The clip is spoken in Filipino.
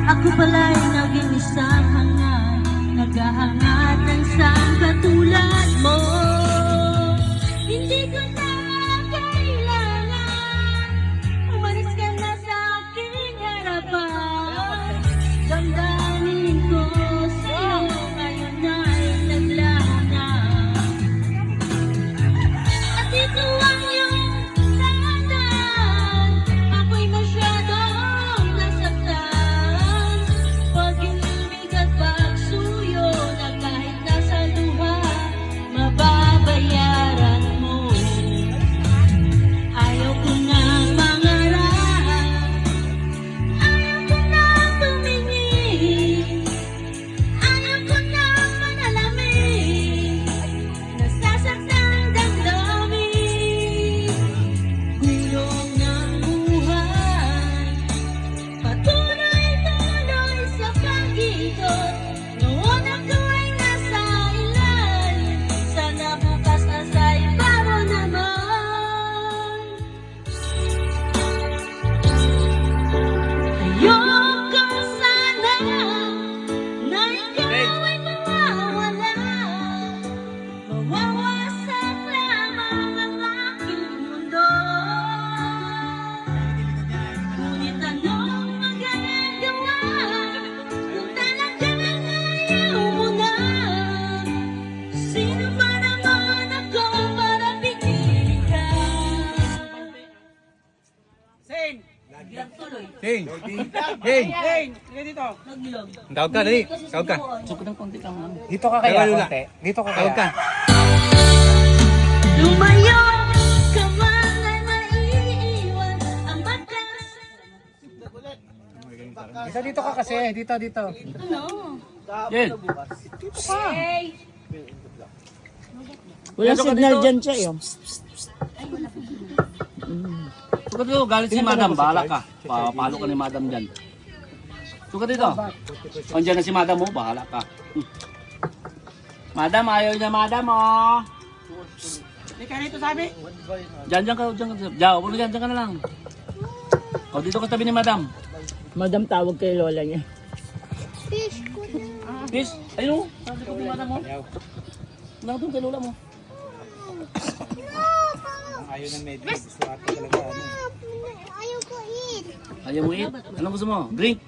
Ako pala'y naging isang hangad, naghahangad ng isang katulad mo. Hindi ko na kailangan umalis ka na sa aking harapan. Damdamin ko sa'yo ngayon ay naglaho na. At ito ang iyong tandaan, ako'y masyadong nasaktan. Pag-ibig at pagsuyo na kahit nasa luha, mababayaran mo. Ayaw ko na mangarap, ayaw ko na tumingin, ayaw ko na manalamin, nasasaktan damdamin. Gulong ng buhay, patuloy-tuloy sa pag-ikot. Noon ako ay nasa ilalim, sana bukas nasa ibabaw naman. Ayoko sana na ikaw ay mawawala, mawawasak lamang ang aking mundo. Ngunit anong magagawa kung talagang ayaw mo na? Sino ba naman ako para piliin ka? Sing! Naglag tuloy. Hing! Hing! Sing! Sige dito. Naglag. Tawag ka, dali. Tawag ka. Sukot ng konti kang ano. Dito ka kaya, Kaya wala. konti. Dito ka Tawag kaya. ka. Lumayo ka man ay maiiwan ang batas. Dito ka kasi. Dito. Jen! Wala signal dyan siya yun. Sukot dito, galit si madam. Bahala ka. Papalo ka ni madam dyan. Sukot dito. Andiyan na si madam mo, bahala ka. Madam, ayaw niya madam oh. Hindi ka rito sabi? Diyan ka. Diyan ka na lang. O, dito ka tabi ni madam. Madam tawag kay lola niya. Fish, ayun. Sabi ko ni madam mo. Nandun kay lola mo. Ayaw ng medyo. Gusto ata talaga. Ayaw mo eat? Anong gusto mo? Drink?